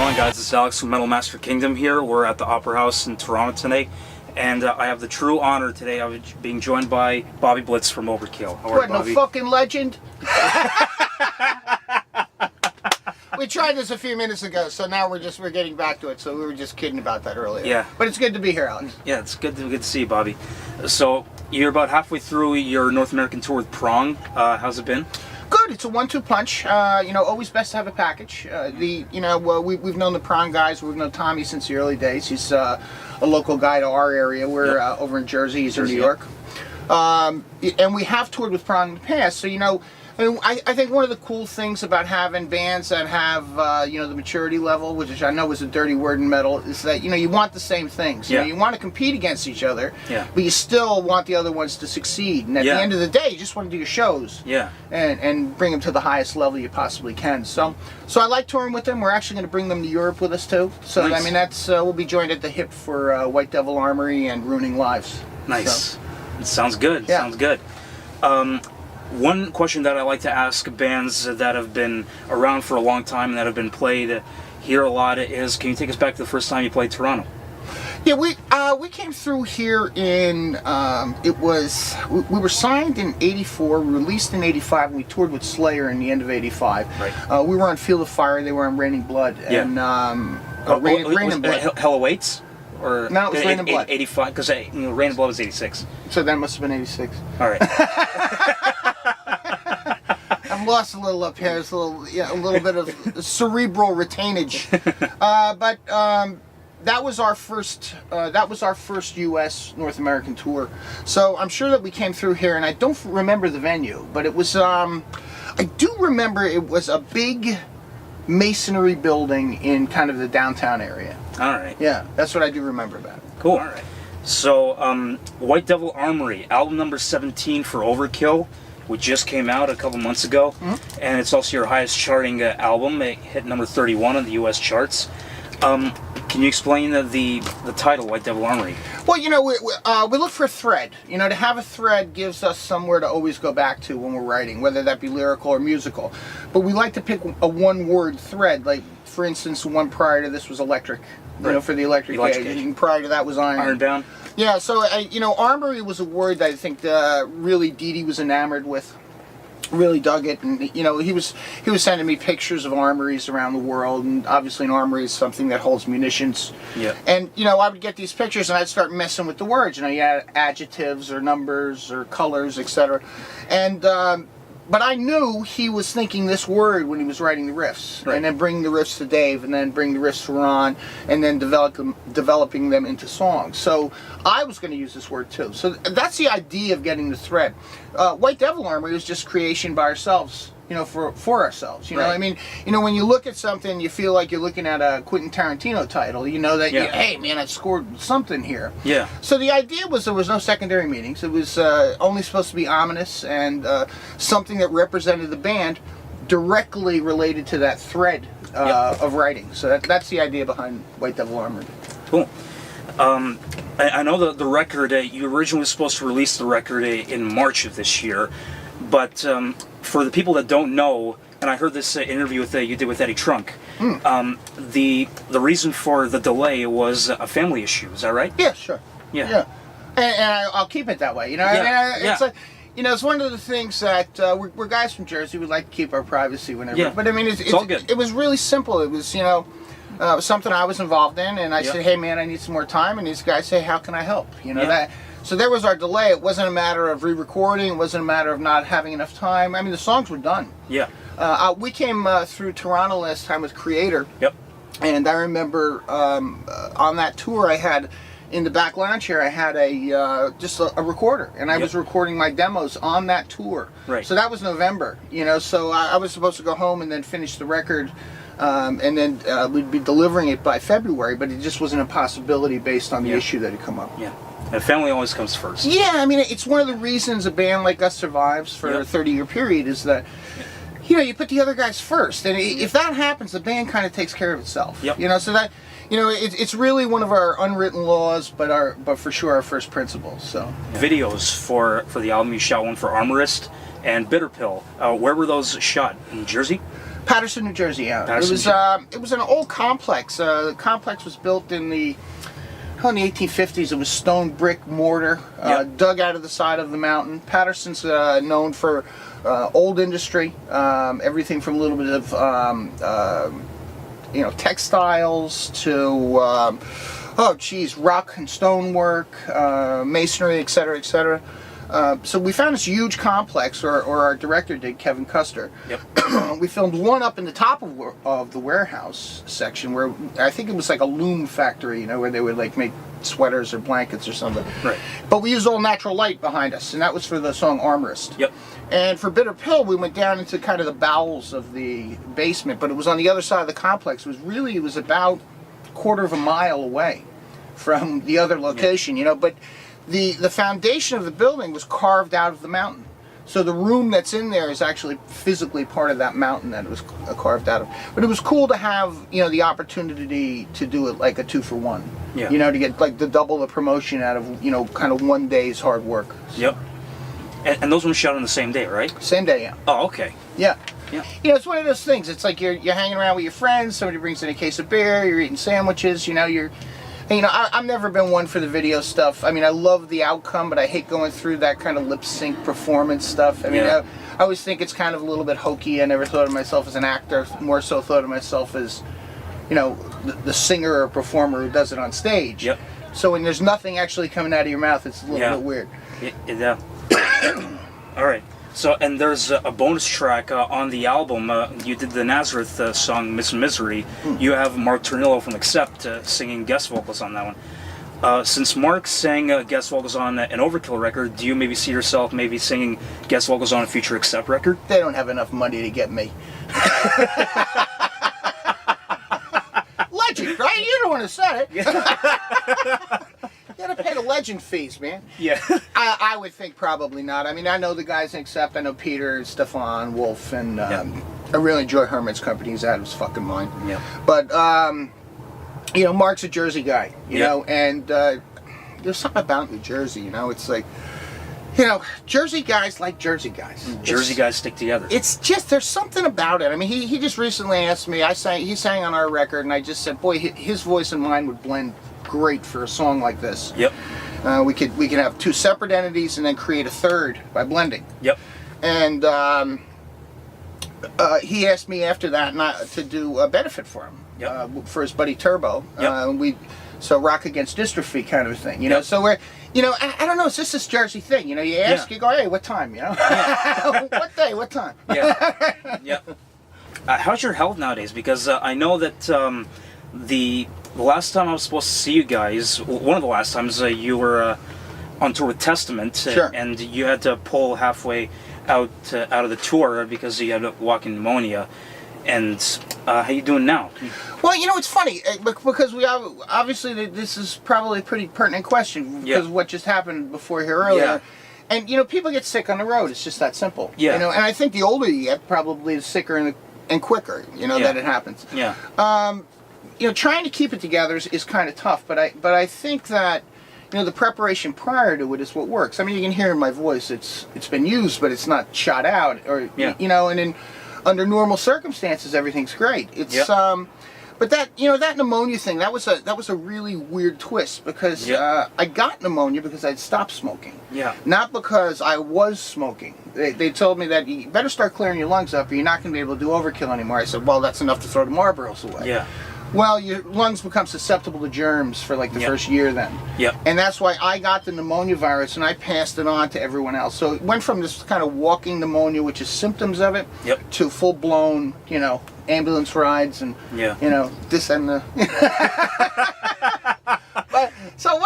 going, guys? It's Alex from Metal Master Kingdom here. We're at the Opera House in Toronto today, and I have the true honor today of being joined by Bobby Blitz from Overkill. How are What, you, Bobby? no fucking legend? We tried this a few minutes ago, so now we're getting back to it. So we were just kidding about that earlier. Yeah. But it's good to be here, Alex. Yeah, it's good to see you, Bobby. So you're about halfway through your North American tour with Prong. How's it been? Good. It's a 1-2 punch. Always best to have a package. We've known the Prong guys. We've known Tommy since the early days. He's a local guy to our area. We're over in Jersey. He's in New York. And we have toured with Prong in the past. So I think one of the cool things about having bands that have the maturity level, which I know is a dirty word in metal, is that you want the same things. You want to compete against each other, but you still want the other ones to succeed. And at the end of the day, you just want to do your shows, and bring them to the highest level you possibly can. So I like touring with them. We're actually going to bring them to Europe with us too. So nice. I mean, that's we'll be joined at the hip for White Devil Armory and Ruining Lives. Nice. So. It sounds good. Yeah. Sounds good. One question that I like to ask bands that have been around for a long time and that have been played here a lot is, can you take us back to the first time you played Toronto? Yeah, we came through here in we were signed in '84, released in '85, and we toured with Slayer in the end of '85. Right. We were on Field of Fire, they were on Raining Blood, and Rain and Blood. Hell Awaits? Or no, it was Rain and Blood. 85, because Rain and Blood was 86. So that must have been 86. All right. I'm lost a little up here. It's a little bit of cerebral retainage. But that was our first. That was our first U.S. North American tour. So I'm sure that we came through here, and I don't remember the venue, but it was. I do remember it was a big masonry building in kind of the downtown area. All right. Yeah, that's what I do remember about it. Cool. All right. So, White Devil Armory, album number 17 for Overkill, which just came out a couple months ago, and it's also your highest charting album. It hit number 31 on the U.S. charts. Can you explain the title, White Devil Armory? Well, we look for a thread. To have a thread gives us somewhere to always go back to when we're writing, whether that be lyrical or musical. But we like to pick a one-word thread. Like, for instance, the one prior to this was electric. For the electric age. And prior to that was iron. Ironbound. Yeah, so Armory was a word that I think really Dee Dee was enamored with. Really dug it, and he was sending me pictures of armories around the world, and obviously an armory is something that holds munitions. Yeah. And I would get these pictures and I'd start messing with the words. You had adjectives or numbers or colors, etc. And but I knew he was thinking this word when he was writing the riffs, and then bringing the riffs to Dave, and then bring the riffs to Ron, and then developing them into songs. So I was going to use this word too. So that's the idea of getting the thread. White Devil Armory was just creation by ourselves, for ourselves. I mean, when you look at something, you feel like you're looking at a Quentin Tarantino title. Hey man, I've scored something here. Yeah. So the idea was there was no secondary meanings. It was only supposed to be ominous and something that represented the band directly related to that thread of writing. So that's the idea behind White Devil Armory. Cool. I know the record, you originally were supposed to release the record in March of this year, but for the people that don't know, and I heard this interview you did with Eddie Trunk, the reason for the delay was a family issue, is that right? Yeah, sure. Yeah. And I'll keep it that way, It's like, it's one of the things that we're guys from Jersey. We like to keep our privacy whenever. Yeah. But I mean, it's all good. It was really simple. It was, something I was involved in, and I said, hey man, I need some more time, and these guys say, how can I help? So there was our delay. It wasn't a matter of re-recording. It wasn't a matter of not having enough time. I mean, the songs were done. Yeah. We came through Toronto last time with Creator. Yep. And I remember on that tour, I had in the back lounge here, I had just a recorder, and I was recording my demos on that tour. Right. So that was November. So I was supposed to go home and then finish the record. And then we'd be delivering it by February, but it just wasn't a possibility based on the issue that had come up. Yeah. And family always comes first. Yeah, I mean, it's one of the reasons a band like us survives for a 30-year period is that, you put the other guys first. And if that happens, the band kind of takes care of itself. Yep. So that, it's really one of our unwritten laws, but for sure our first principles. So videos for the album, you shot one for Armorist and Bitter Pill. Where were those shot? In Jersey? Paterson, New Jersey. Yeah, Paterson, it was an old complex. The complex was built in the 1850s. It was stone brick mortar, dug out of the side of the mountain. Paterson's known for old industry, everything from a little bit of textiles to rock and stonework, masonry, etc., etc. So we found this huge complex, or our director did, Kevin Custer. Yep. We filmed one up in the top of the warehouse section, where I think it was like a loom factory, where they would like make sweaters or blankets or something. Right. But we used all natural light behind us, and that was for the song Armorist. Yep. And for Bitter Pill, we went down into kind of the bowels of the basement, but it was on the other side of the complex. It was about a quarter of a mile away from the other location, but the foundation of the building was carved out of the mountain. So the room that's in there is actually physically part of that mountain that it was carved out of. But it was cool to have, the opportunity to do it like a 2-for-1. Yeah. To get like the double the promotion out of, kind of one day's hard work. Yep. And those ones shot on the same day, right? Same day, yeah. Oh, okay. Yeah. Yeah. It's one of those things. It's like you're hanging around with your friends, somebody brings in a case of beer, you're eating sandwiches, I've never been one for the video stuff. I mean, I love the outcome, but I hate going through that kind of lip sync performance stuff. I mean, I always think it's kind of a little bit hokey. I never thought of myself as an actor, more so thought of myself as, the singer or performer who does it on stage. Yep. So when there's nothing actually coming out of your mouth, it's a little bit weird. Yeah. All right. So, and there's a bonus track on the album. You did the Nazareth song, Miss Misery. You have Mark Tornillo from Accept singing guest vocals on that one. Since Mark sang guest vocals on an Overkill record, do you maybe see yourself maybe singing guest vocals on a future Accept record? They don't have enough money to get me. Legend, right? You're the one who said it. You gotta pay the legend fees, man. Yeah. I would think probably not. I mean, I know the guys in Accept. I know Peter, Stefan, Wolf, and I really enjoy Herman's company. He's out of his fucking mind. Yeah. But Mark's a Jersey guy, you know, and there's something about New Jersey, it's like, Jersey guys like Jersey guys. Jersey guys stick together. It's just, there's something about it. I mean, he just recently asked me, he sang on our record, and I just said, boy, his voice and mine would blend great for a song like this. Yep. We could have two separate entities and then create a third by blending. Yep. And he asked me after that to do a benefit for him. Yep. For his buddy Turbo. Yep. So Rock Against Dystrophy kind of a thing, Yep. So we're, I don't know, it's just this Jersey thing, you ask, you go, hey, what time, what day, what time? Yeah. Yeah. How's your health nowadays? Because I know that the last time I was supposed to see you guys, one of the last times, you were on tour with Testament, Sure. And you had to pull halfway out of the tour because you had walking pneumonia. And how you doing now? Well, it's funny because we obviously this is probably a pretty pertinent question because of what just happened before here earlier. Yeah. And people get sick on the road. It's just that simple. Yeah. And I think the older you get, probably the sicker and quicker. That it happens. Yeah. Trying to keep it together is kind of tough. But I think that the preparation prior to it is what works. I mean, you can hear in my voice it's been used, but it's not shot out. Or and under normal circumstances, everything's great. It's but that that pneumonia thing, that was a really weird twist because I got pneumonia because I'd stopped smoking. Yeah. Not because I was smoking. They told me that you better start clearing your lungs up or you're not going to be able to do Overkill anymore. I said, well, that's enough to throw the Marlboros away. Yeah. Well, your lungs become susceptible to germs for like the first year then. Yep. And that's why I got the pneumonia virus and I passed it on to everyone else. So it went from this kind of walking pneumonia, which is symptoms of it, to full-blown, ambulance rides and, this and the... But, so it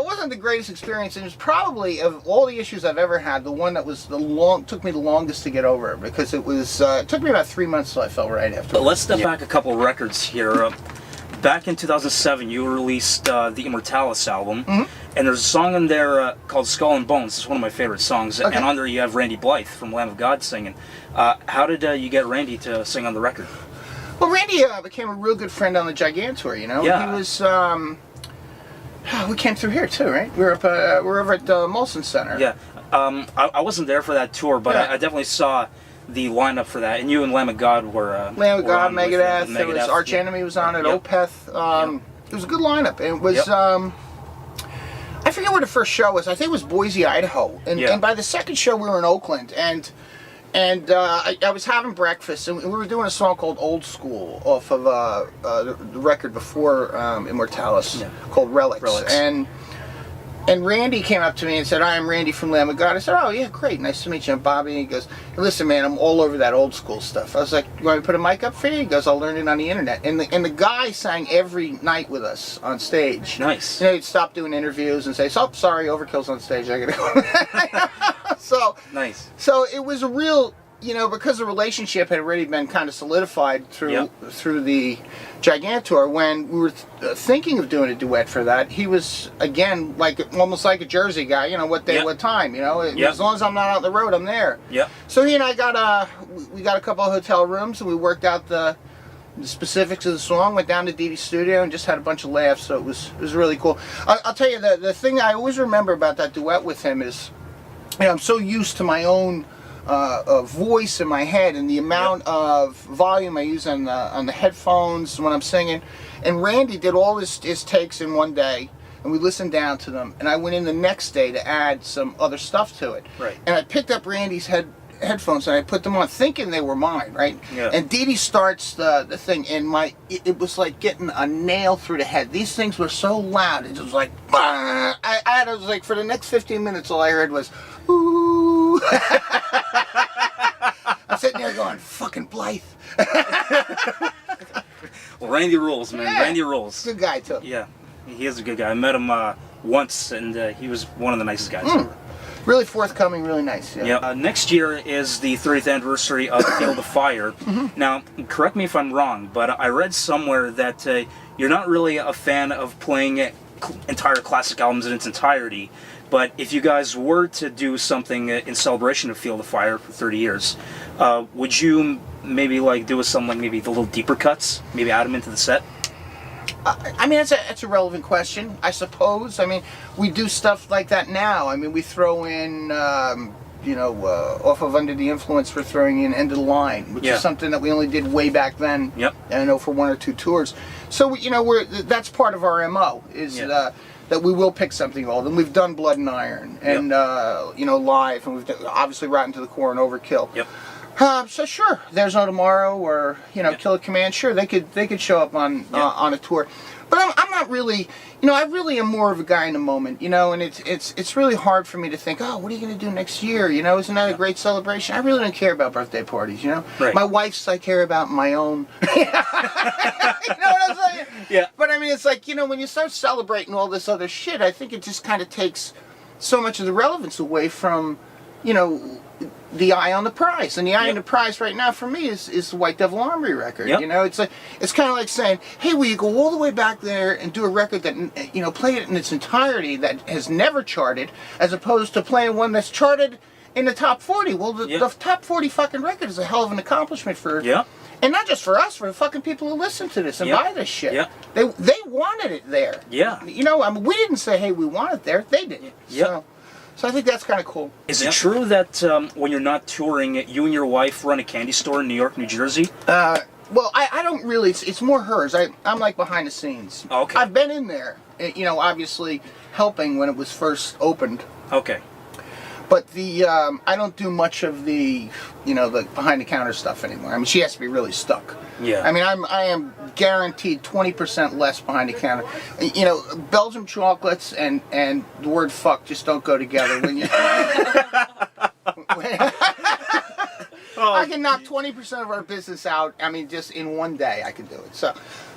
wasn't the greatest experience, and it was probably, of all the issues I've ever had, the one that was took me the longest to get over, because it took me about 3 months till I felt right after. But let's step back a couple records here. Back in 2007, you released the Immortalis album, and there's a song in there called Skull and Bones. It's one of my favorite songs, and on there you have Randy Blythe from Lamb of God singing. How did you get Randy to sing on the record? Well, Randy became a real good friend on the Gigantour, Yeah. He was... we came through here too, right? We're over at the Molson Center. Yeah. I wasn't there for that tour, but I definitely saw the lineup for that, and you and Lamb of God were Lamb of were God, on with, Megadeth, there was Megadeth. Arch Enemy was on it, Yep. Opeth. It was a good lineup. It was, I forget where the first show was. I think it was Boise, Idaho. And by the second show, we were in Oakland. And I was having breakfast, and we were doing a song called Old School off of the record before Immortalis called Relics. And Randy came up to me and said, "Hi, I'm Randy from Lamb of God." I said, "Oh, yeah, great. Nice to meet you." And Bobby, he goes, "Listen, man, I'm all over that old school stuff." I was like, "You want me to put a mic up for you?" He goes, "I'll learn it on the internet." And the guy sang every night with us on stage. Nice. You know, he'd stop doing interviews and say, "Oh, sorry, Overkill's on stage. I gotta go." So Nice. So it was a real, you know, because the relationship had already been kind of solidified through the Gigantour. When we were thinking of doing a duet for that, he was again almost like a Jersey guy. You know, what day, what time. You know, as long as I'm not out on the road, I'm there. Yeah. So he and I got a couple of hotel rooms, and we worked out the specifics of the song. Went down to Dee Dee's studio and just had a bunch of laughs. So it was really cool. I'll tell you, the thing I always remember about that duet with him is, you know, I'm so used to my own voice in my head and the amount of volume I use on the headphones when I'm singing. And Randy did all his takes in one day, and we listened down to them. And I went in the next day to add some other stuff to it. Right. And I picked up Randy's headphones and I put them on, thinking they were mine, right? Yeah. And Dee Dee starts the thing, and it was like getting a nail through the head. These things were so loud. It was like, bah! I was like, for the next 15 minutes, all I heard was, ooh. I'm sitting there going, fucking Blythe. Well, Randy rules, man. Yeah. Randy rules. Good guy, too. Yeah, he is a good guy. I met him once, and he was one of the nicest guys ever. Really forthcoming, really nice. Yeah. Yeah. Next year is the 30th anniversary of Field of Fire. Now, correct me if I'm wrong, but I read somewhere that you're not really a fan of playing entire classic albums in its entirety. But if you guys were to do something in celebration of Field of Fire for 30 years, would you maybe do some maybe the little deeper cuts, maybe add them into the set? I mean, it's a relevant question, I suppose. I mean, we do stuff like that now. I mean, we throw in, off of Under the Influence, we're throwing in End of the Line, which is something that we only did way back then. Yep. I know for one or two tours. So, that's part of our MO, is that we will pick something old. And we've done Blood and Iron, and, live, and we've done, obviously Rotten to the Core and Overkill. Yep. So sure, There's No Tomorrow or Killer Command. Sure, they could show up on a tour, but I'm not really. I really am more of a guy in the moment. And it's really hard for me to think, oh, what are you going to do next year? Isn't that a great celebration? I really don't care about birthday parties. Right. My wife's I care about my own. You know what I'm saying? Yeah. But I mean, it's like when you start celebrating all this other shit, I think it just kind of takes so much of the relevance away from the eye on the prize. And the eye on the prize right now for me is the White Devil Armory record. Yep. It's kind of like saying, hey, will you go all the way back there and do a record that play it in its entirety that has never charted, as opposed to playing one that's charted in the top 40. Well, the top 40 fucking record is a hell of an accomplishment for and not just for us, for the fucking people who listen to this and buy this shit. Yeah. They wanted it there. Yeah. I mean, we didn't say, hey, we want it there. They did. Yeah. So I think that's kind of cool. Is it true that when you're not touring, you and your wife run a candy store in New York, New Jersey? Well, I don't really. It's more hers. I'm like behind the scenes. Okay. I've been in there, obviously helping when it was first opened. Okay. But I don't do much of the behind the counter stuff anymore. I mean, she has to be really stuck. Yeah. I mean, I am guaranteed 20% less behind the counter. Belgium chocolates and the word fuck just don't go together when you. I can knock 20% of our business out. I mean, just in one day, I can do it. So,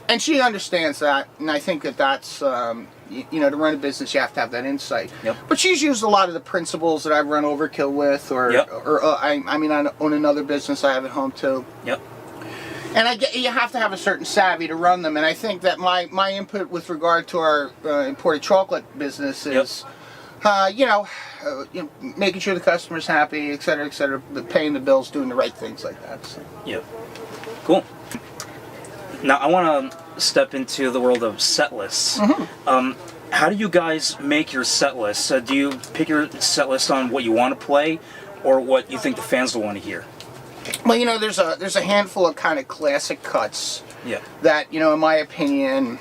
and she understands that, and I think that's to run a business, you have to have that insight. Yep. But she's used a lot of the principles that I've run Overkill with, I own another business I have at home too. Yep. And you have to have a certain savvy to run them, and I think that my input with regard to our imported chocolate business is. Making sure the customer's happy, et cetera, paying the bills, doing the right things like that. So. Yep. Cool. Now I want to step into the world of set lists. How do you guys make your set lists? Do you pick your set list on what you want to play, or what you think the fans will want to hear? Well, you know, there's a handful of kind of classic cuts Yeah. that, you know, in my opinion,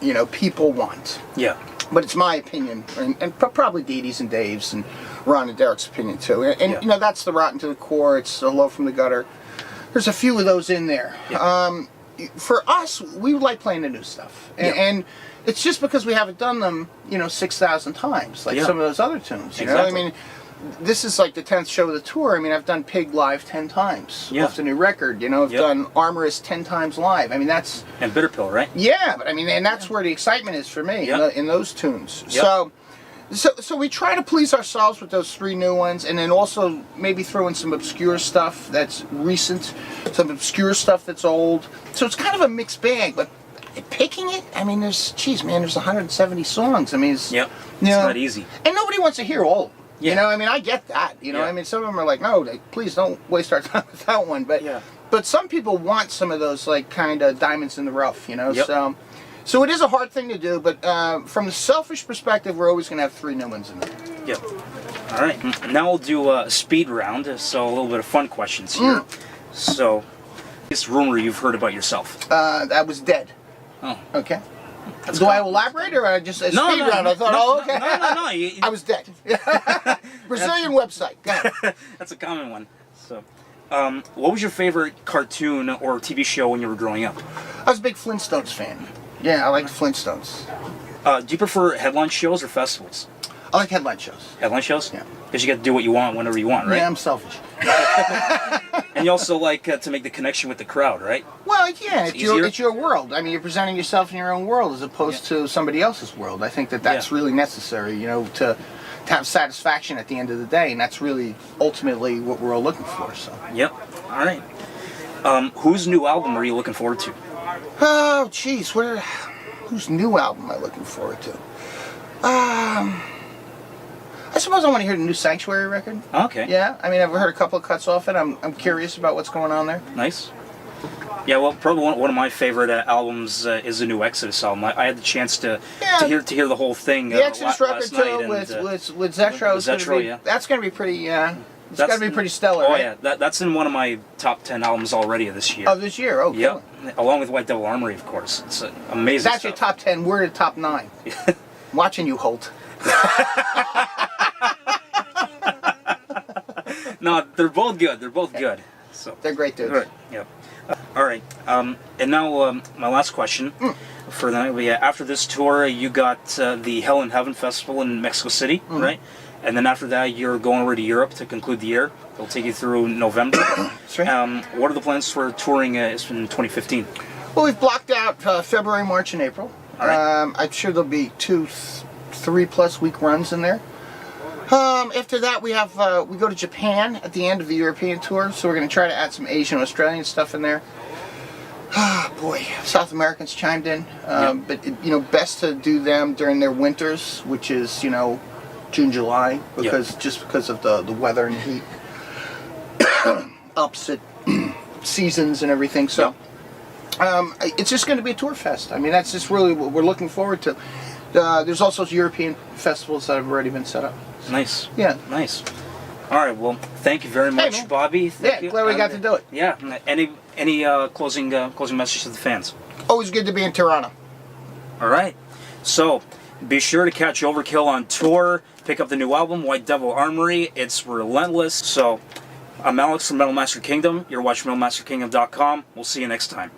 you know, people want. Yeah. But it's my opinion, and probably Dee Dee's and Dave's and Ron and Derek's opinion too. And Yeah. you know, that's the Rotten to the Core. It's Hello from the Gutter. There's a few of those in there. Yeah. For us, we like playing the new stuff, and it's just because we haven't done them, you know, 6,000 times like some of those other tunes. You know, I Exactly. mean, this is like the 10th show of the tour. I mean, I've done Pig live 10 times off the new record. You know, I've done Armory 10 times live. I mean, that's And Bitter Pill, right? yeah, but I mean, and that's where the excitement is for me in those tunes. Yep. So we try to please ourselves with those 3 new ones, and then also maybe throw in some obscure stuff that's recent, some obscure stuff that's old. So it's kind of a mixed bag, but picking it, I mean, there's 170 songs. I mean, it's, Yep. you It's know, not easy. and nobody wants to hear all of them. Yeah. You know, I mean, I get that. You know, Yeah. I mean, some of them are like, no, please don't waste our time with that one. But but some people want some of those like kind of diamonds in the rough. You know, Yep. so it is a hard thing to do. But from the selfish perspective, we're always going to have 3 new ones in there. Yep. All right. Now we'll do a speed round, so a little bit of fun questions here. So, this rumor you've heard about yourself. That was dead. Oh. Okay. Do I elaborate or I just speed round? I thought, okay. No. I was dead. Brazilian website. Go ahead. That's a common one. So, what was your favorite cartoon or TV show when you were growing up? I was a big Flintstones fan. Yeah, I like Flintstones. Do you prefer headline shows or festivals? I like headline shows. Headline shows? Yeah. Because you get to do what you want whenever you want, right? Yeah, I'm selfish. And you also like to make the connection with the crowd, right? Well, yeah, easier? it's your world. I mean, you're presenting yourself in your own world as opposed to somebody else's world. I think that's really necessary, you know, to have satisfaction at the end of the day, and that's really ultimately what we're all looking for. So. Yep. All right. Whose new album are you looking forward to? Oh, jeez, whose new album am I looking forward to? I suppose I want to hear the new Sanctuary record. Okay. Yeah, I mean, I've heard a couple of cuts off it. I'm curious about what's going on there. Nice. Yeah, well, probably one of my favorite albums is the new Exodus album. I had the chance to hear the whole thing. The Exodus record last night too with Zetro. That's going to be pretty. It's got to be pretty stellar. Oh right? yeah, that's in one of my top 10 albums already this year. Oh, this year. Oh, yep. cool. Along with White Devil Armory, of course. It's amazing. That's your top 10. We're the top 9. Watching you, Holt. No, they're both good. They're both good. So They're great dudes. Right. Yep. All right. And now my last question for the night. After this tour, you got the Hell in Heaven Festival in Mexico City, right? And then after that, you're going over to Europe to conclude the year. It'll take you through November. That's right. What are the plans for touring in 2015? Well, we've blocked out February, March, and April. All right. I'm sure there'll be 3+ week runs in there. After that, we go to Japan at the end of the European tour, so we're going to try to add some Asian, Australian stuff in there. Ah, boy, South Americans chimed in, but you know, best to do them during their winters, which is June, July, just because of the weather and heat, opposite seasons and everything. So it's just going to be a tour fest. I mean, that's just really what we're looking forward to. There's also European festivals that have already been set up. Nice. Yeah. Nice. All right. Well, thank you very much, man. Bobby. Thank you. Glad we got to do it. Yeah. Any closing message to the fans? Always good to be in Toronto. All right. So be sure to catch Overkill on tour. Pick up the new album, White Devil Armory. It's relentless. So I'm Alex from Metal Master Kingdom. You're watching MetalMasterKingdom.com. We'll see you next time.